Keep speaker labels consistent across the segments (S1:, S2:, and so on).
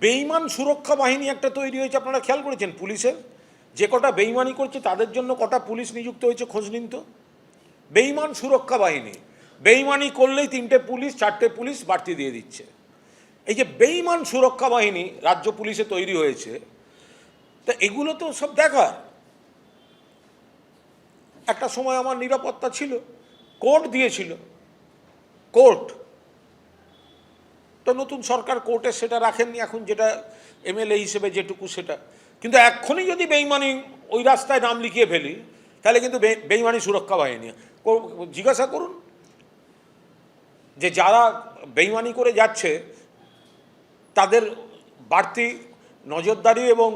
S1: বেঈমান সুরক্ষা বাহিনী একটা তৈরি হয়েছে, আপনারা খেয়াল করেছেন? পুলিশের যে কটা বেঈমানি করছে তাদের জন্য কটা পুলিশ নিযুক্ত হয়েছে, খোঁজ নিন তো। বেঈমান সুরক্ষা বাহিনী, বেঈমানি করলেই 3টে পুলিশ 4টে পুলিশ বাড়তি দিয়ে দিচ্ছে। এই যে বেঈমান সুরক্ষা বাহিনী রাজ্য পুলিশে তৈরি হয়েছে, তা এগুলো তো সব দেখার। একটা সময় আমার নিরাপত্তা ছিল, কোর্ট দিয়েছিল, কোর্ট তো নতুন সরকার কোর্টে সেটা রাখেননি, এখন যেটা এমএলএ হিসেবে যেটুকু সেটা। কিন্তু এখনই যদি বেঈমানি ওই রাস্তায় নাম লিখিয়ে ফেলি, তাহলে কিন্তু বেঈমানি সুরক্ষা বাহিনী। জিজ্ঞাসা করুন যে যারা বেঈমানি করে যাচ্ছে তাদের বাড়তি নজরদারি এবং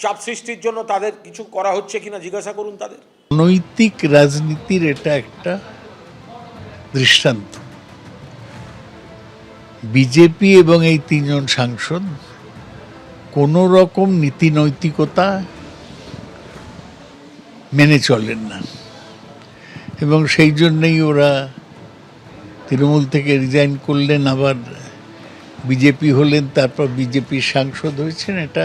S1: চাপ সৃষ্টির জন্য তাদের কিছু করা হচ্ছে কিনা জিজ্ঞাসা করুন তাদের।
S2: নৈতিক রাজনীতির এটা একটা দৃষ্টান্ত। বিজেপি এবং এই 3 জন সাংসদ কোনো রকম নীতি নৈতিকতা মেনে চলেন না, এবং সেই জন্যই ওরা তৃণমূল থেকে রিজাইন করলেন, আবার বিজেপি হলেন, তারপর বিজেপির সাংসদ হয়েছেন। এটা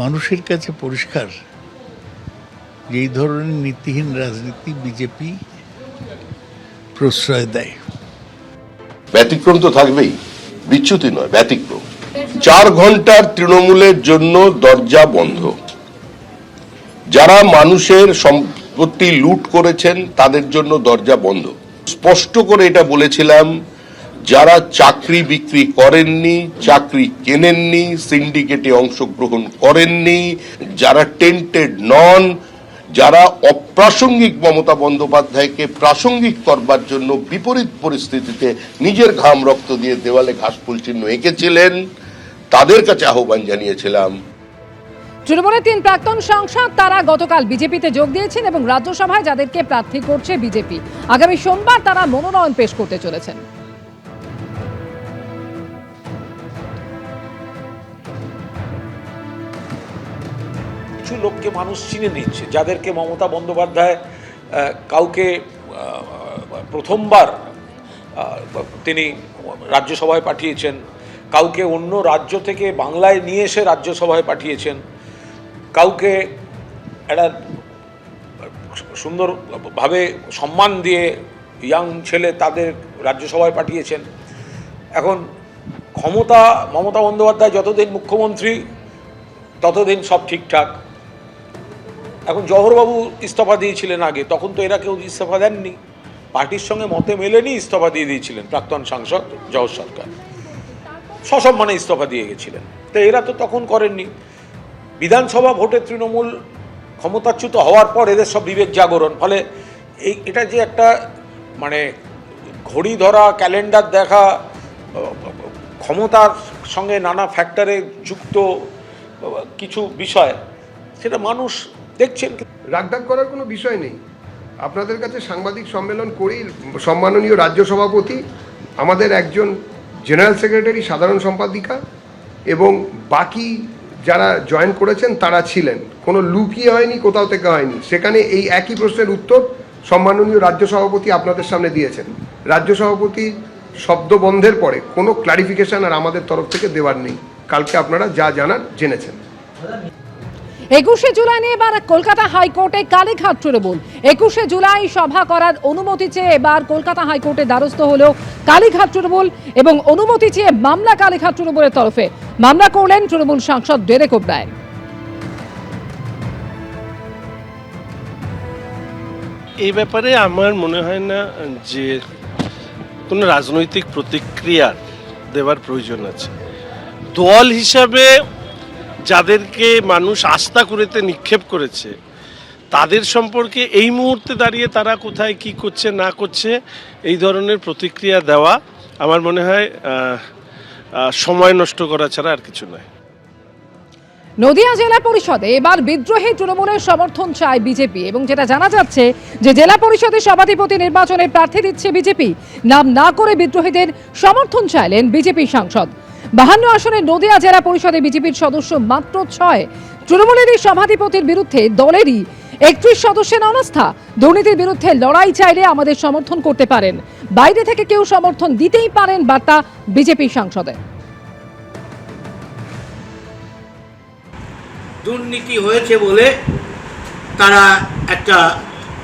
S2: মানুষের কাছে পরিষ্কার যে এই ধরনের নীতিহীন রাজনীতি বিজেপি প্রশ্রয় দেয়।
S3: ব্যতিক্রম তো থাকবেই, বিচ্যুতি নয়, ব্যতিক্রম। 4 ঘন্টার তৃণমূলের জন্য দরজা বন্ধ। যারা মানুষের সম্পত্তি লুট করেছেন তাদের জন্য দরজা বন্ধ। স্পষ্ট করে এটা বলেছিলাম, যারা চাকরি বিক্রি করেননি, চাকরি কেনেননি, সিন্ডিকেটে অংশগ্রহণ করেননি, যারা টেন্টেড নন, যারা অপ্রাসঙ্গিক মমতা বন্দ্যোপাধ্যায়কে প্রাসঙ্গিক করবার জন্য বিপরীত পরিস্থিতিতে নিজের ঘাম রক্ত দিয়ে দেওয়ালে ঘাসফুল চিহ্ন এঁকেছিলেন, তাদের কাছে আহ্বান জানিয়েছিলাম।
S4: তৃণমূলের 3 প্রাক্তন সাংসদ তারা গতকাল বিজেপিতে যোগ দিয়েছেন এবং রাজ্যসভায় যাদেরকে প্রার্থী করছে বিজেপি, আগামী সোমবার তারা মনোনয়ন পেশ করতে চলেছেন।
S1: কিছু লোককে মানুষ চিনে নিচ্ছে, যাদেরকে মমতা বন্দ্যোপাধ্যায় কাউকে প্রথমবার তিনি রাজ্যসভায় পাঠিয়েছেন, কাউকে অন্য রাজ্য থেকে বাংলায় নিয়ে এসে রাজ্যসভায় পাঠিয়েছেন, কাউকে একটা সুন্দরভাবে সম্মান দিয়ে ইয়াং ছেলে তাদের রাজ্যসভায় পাঠিয়েছেন। এখন ক্ষমতা মমতা বন্দ্যোপাধ্যায় যতদিন মুখ্যমন্ত্রী ততদিন সব ঠিকঠাক। এখন জওহরবাবু ইস্তফা দিয়েছিলেন আগে, তখন তো এরা কেউ ইস্তফা দেননি, পার্টির সঙ্গে মতে মেলেনি ইস্তফা দিয়ে দিয়েছিলেন প্রাক্তন সাংসদ জওহর সরকার, সসম্মানে ইস্তফা দিয়ে গেছিলেন। তো এরা তো তখন করেননি। বিধানসভা ভোটে তৃণমূল ক্ষমতাচ্যুত হওয়ার পর এদের সব বিবেক জাগরণ, ফলে এটা যে একটা মানে ঘড়ি ধরা, ক্যালেন্ডার দেখা, ক্ষমতার সঙ্গে নানা ফ্যাক্টরে যুক্ত কিছু বিষয়, সেটা মানুষ দেখছেন।
S5: রাগঢাক করার কোনো বিষয় নেই। আপনাদের কাছে সাংবাদিক সম্মেলন করেই সম্মাননীয় রাজ্য সভাপতি, আমাদের একজন জেনারেল সেক্রেটারি, সাধারণ সম্পাদিকা এবং বাকি যারা জয়েন করেছেন তারা ছিলেন। কোনো লুকিয়ে হয়নি, কোথাও থেকে হয়নি। সেখানে এই একই প্রশ্নের উত্তর সম্মাননীয় রাজ্য সভাপতি আপনাদের সামনে দিয়েছেন। রাজ্য সভাপতি শব্দ বন্ধের পরে কোনো ক্লারিফিকেশন আর আমাদের তরফ থেকে দেওয়ার নেই। কালকে আপনারা যা জানার জেনেছেন।
S4: 21শে জুলাই নিয়ে এবার কলকাতা হাইকোর্টে কালীঘাট তৃণমূল। 21শে জুলাই সভা করার অনুমতি চেয়ে এবার কলকাতা হাইকোর্টে দ্বারস্থ হলো কালীঘাট তৃণমূল এবং অনুমতি চেয়ে মামলা কালীঘাট তৃণমূলের তরফে। মামলা করলেন তৃণমূল সাংসদ ডেরেক ওব্রায়েন।
S6: এই ব্যাপারে আমার মনে হয় না যে কোনো রাজনৈতিক প্রতিক্রিয়া দেওয়ার প্রয়োজন আছে। দল হিসাবে যাদেরকে মানুষ আস্থা করেতে নিক্ষেপ করেছে তাদের সম্পর্কে এই মুহূর্তে দাঁড়িয়ে তারা কোথায় কি করছে না করছে এই ধরনের প্রতিক্রিয়া দেওয়া আমার মনে হয় সময় নষ্ট করা ছাড়া আর কিছু নয়।
S4: নদিয়া জেলা পরিষদে এবার বিদ্রোহী তৃণমূলের সমর্থন চায় বিজেপি এবং যেটা জানা যাচ্ছে যে জেলা পরিষদের সভাধিপতি নির্বাচনে প্রার্থী দিচ্ছে বিজেপি। নাম না করে বিদ্রোহীদের সমর্থন চাইলেন বিজেপি সাংসদ। 52 আসনের নদিয়া জেলা পরিষদে বিজেপির সদস্য মাত্র 6। তৃণমূলেরই সভাধিপতির বিরুদ্ধে দলেরই 31 সদস্যের অনাস্থা। দুর্নীতির বিরুদ্ধে লড়াই চাইলে আমাদের সমর্থন করতে পারেন, বাইরে থেকে কেউ সমর্থন দিতেই পারেন বার্তা বিজেপি সাংসদের।
S7: দুর্নীতি হয়েছে বলে তারা একটা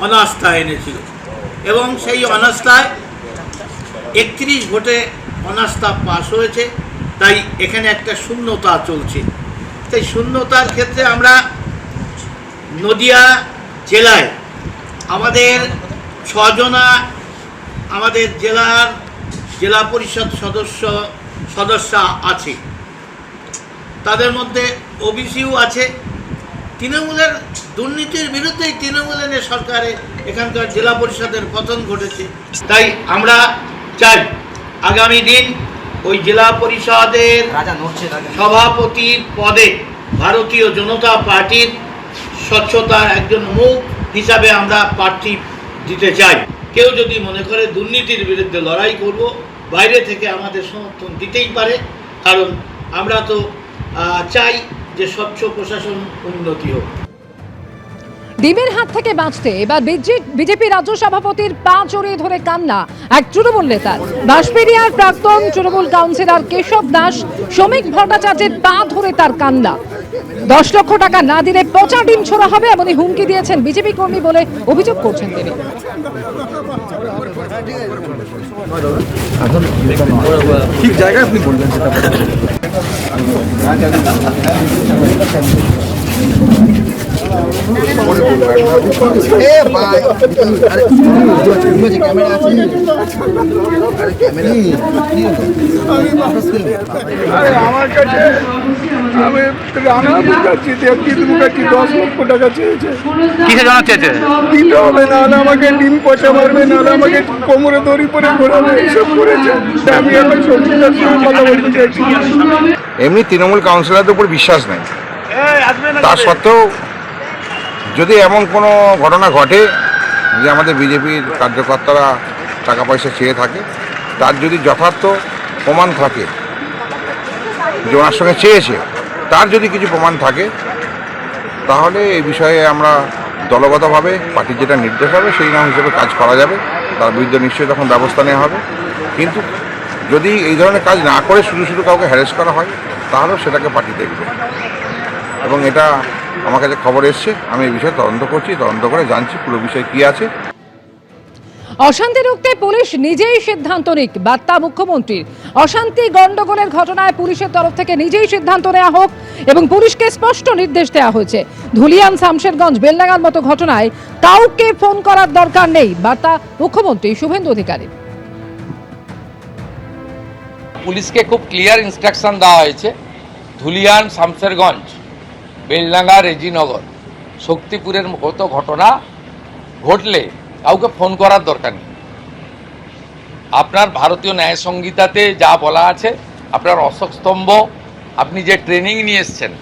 S7: অনাস্থা এনেছিল এবং সেই অনাস্থায় 31 ভোটে অনাস্থা পাশ হয়েছে। তাই এখানে একটা শূন্যতা চলছে। সেই শূন্যতার ক্ষেত্রে আমরা নদিয়া জেলায় আমাদের 6 জনা আমাদের জেলা পরিষদ সদস্য আছে, তাদের মধ্যে ওবিসিও আছে। তৃণমূলের দুর্নীতির বিরুদ্ধেই তৃণমূলের সরকারে এখানকার জেলা পরিষদের পতন ঘটেছে। তাই আমরা চাই আগামী দিন ওই জেলা পরিষদের সভাপতির পদে ভারতীয় জনতা পার্টির স্বচ্ছতার একজন মুখ হিসাবে আমরা প্রার্থী দিতে চাই। কেউ যদি মনে করে দুর্নীতির বিরুদ্ধে লড়াই করব, বাইরে থেকে আমাদের সমর্থন দিতেই পারে, কারণ আমরা তো চাই যে স্বচ্ছ প্রশাসন উন্নতি হোক।
S4: ডিমের হাত থেকে বাঁচতে এবার বিজেপি রাজ্য সভাপতির পা জড়িয়ে ধরে কান্না এক তৃণমূল নেতার। বাঁশবেড়িয়ার প্রাক্তন তৃণমূল কাউন্সিলর কেশব দাস শ্রমিক ভট্টাচার্যের পা ধরে তার কান্না। 10 লক্ষ টাকা না দিলে পচা ডিম ছোড়া হবে এমনই হুমকি দিয়েছেন বিজেপি কর্মী বলে অভিযোগ করছেন তিনি।
S8: ঠিক জায়গায় আপনি বললেন সেটা। আমার কাছে আমি রানা মুখার্জি, দেবজিৎ মুখার্জি 10 লক্ষ টাকা চেয়েছে।
S9: কিসে জানা চেয়েছে?
S8: দিতে হবে, নাহলে আমাকে ডিম পচা মারবে, নাহলে আমাকে কোমরে দড়ি পরে ঘোরাবে, এইসব করেছে। আমি এখন সত্যিকার সঙ্গে কথা বলতে চাইছি।
S9: এমনি তৃণমূল কাউন্সিলরদের উপর বিশ্বাস নেই, তা সত্ত্বেও যদি এমন কোনো ঘটনা ঘটে যে আমাদের বিজেপির কার্যকর্তারা টাকা পয়সা চেয়ে থাকে, তার যদি যথার্থ প্রমাণ থাকে যে ওনার সঙ্গে চেয়েছে, তার যদি কিছু প্রমাণ থাকে, তাহলে এই বিষয়ে আমরা দলগতভাবে পার্টির যেটা নির্দেশ হবে সেই নাম হিসেবে কাজ করা যাবে। তার বিরুদ্ধে নিশ্চয়ই তখন ব্যবস্থা নেওয়া হবে। কিন্তু যদি এই ধরনের কাজ না করে শুধু কাউকে হ্যারেস করা হয়, তাহলেও সেটাকে পার্টি দেখবে। এবং এটা আমার কাছে খবর এসছে, আমি এই বিষয়ে তদন্ত করছি, তদন্ত করে জানছি পুরো বিষয় কী আছে।
S4: অশান্তি রুখতে পুলিশ নিজেই সিদ্ধান্ত নিক, বার্তা মুখ্যমন্ত্রীর। অশান্তি গন্ডগোলের ঘটনায় পুলিশের তরফ থেকে নিজেই সিদ্ধান্ত নেওয়া হোক এবং পুলিশকে স্পষ্ট নির্দেশ দেওয়া হয়েছে। ধুলিয়ান, শামশেরগঞ্জ, বেলডাঙ্গার মতো ঘটনায় কাউকে ফোন করার দরকার নেই, বার্তা মুখ্যমন্ত্রী শুভেন্দু অধিকারী।
S10: পুলিশকে খুব ক্লিয়ার ইনস্ট্রাকশন দেওয়া হয়েছে, ধুলিয়ান, শামশেরগঞ্জ, বেলডাঙ্গা, রেজিনগর, শক্তিপুরের মতো ঘটনা ঘটলে কাউকে ফোন করার দরকার নেই। আপনার ভারতীয় ন্যায় সংহিতাতে যা বলা আছে, আপনার অশোক স্তম্ভ, আপনি যে ট্রেনিং নিয়ে এসছেন,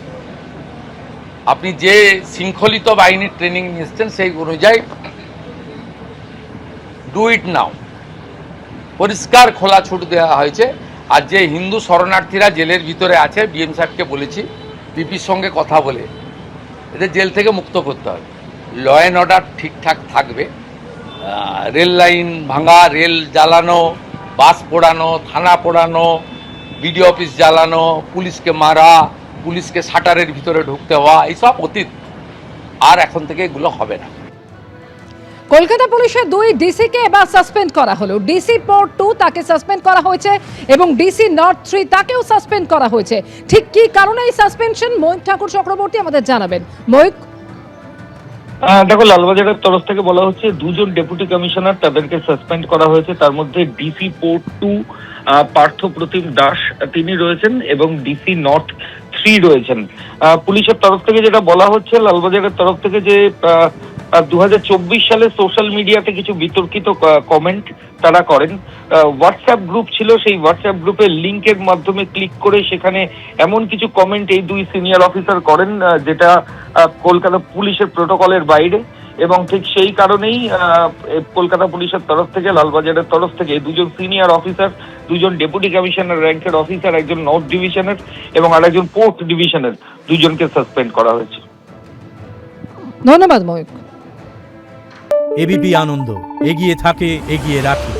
S10: আপনি যে শৃঙ্খলিত বাহিনীর ট্রেনিং নিয়ে এসছেন, সেই অনুযায়ী ডু ইট নাও, পরিষ্কার খোলা ছুট দেওয়া হয়েছে। আর যে হিন্দু শরণার্থীরা জেলের ভিতরে আছে, বিএম সাহেবকে বলেছি পিপির সঙ্গে কথা বলে এদের জেল থেকে মুক্ত করতে হবে। ল অ্যান্ড অর্ডার ঠিকঠাক থাকবে, রেল লাইন ভাঙা, রেল জ্বালানো, বাস পোড়ানো, থানা পোড়ানো, বিডিও অফিস জ্বালানো, পুলিশকে মারা, পুলিশকে শাটারের ভিতরে ঢুকতে হওয়া, এইসব অতীত। আর এখন থেকে এগুলো হবে না।
S4: কলকাতা পুলিশের 2 ডিসিকে এবার সাসপেন্ড করা হলো। ডিসি পোর্ট 2 তাকে সাসপেন্ড করা হয়েছে এবং ডিসি নর্থ 3 তাকেও সাসপেন্ড করা হয়েছে। ঠিক কি কারণে এই সাসপেনশন, ময়ূক ঠাকুর চক্রবর্তী আমাদের জানাবেন। ময়ূক,
S11: দেখো, লালবাজারের তরফ থেকে বলা হচ্ছে 2 জন ডেপুটি কমিশনার তাদেরকে সাসপেন্ড করা হয়েছে। তার মধ্যে ডিসি পোর্ট 2 পার্থ প্রতিম দাস তিনি রয়েছেন এবং ডিসি নর্থ 3 রয়েছেন। পুলিশের তরফ থেকে যেটা বলা হচ্ছে, লালবাজারের তরফ থেকে যে 2024 সালে সোশ্যাল মিডিয়াতে কিছু বিতর্কিত কমেন্ট তারা করেন। হোয়াটসঅ্যাপ গ্রুপ ছিল, সেই হোয়াটসঅ্যাপ গ্রুপের লিঙ্কের মাধ্যমে ক্লিক করে সেখানে এমন কিছু কমেন্ট এই 2 সিনিয়র অফিসার করেন যেটা কলকাতা পুলিশের প্রোটোকলের বাইরে। এবং ঠিক সেই কারণেই কলকাতা পুলিশের তরফ থেকে, লালবাজারের তরফ থেকে 2 জন সিনিয়র অফিসার, 2 জন ডেপুটি কমিশনার র্যাঙ্কের অফিসার, একজন নর্থ ডিভিশনের এবং আরেকজন পোর্ট ডিভিশনের, 2 জনকে সাসপেন্ড করা হয়েছে।
S4: ধন্যবাদ ময়ূক।
S12: এবিপি আনন্দ, এগিয়ে থাকে, এগিয়ে রাখে।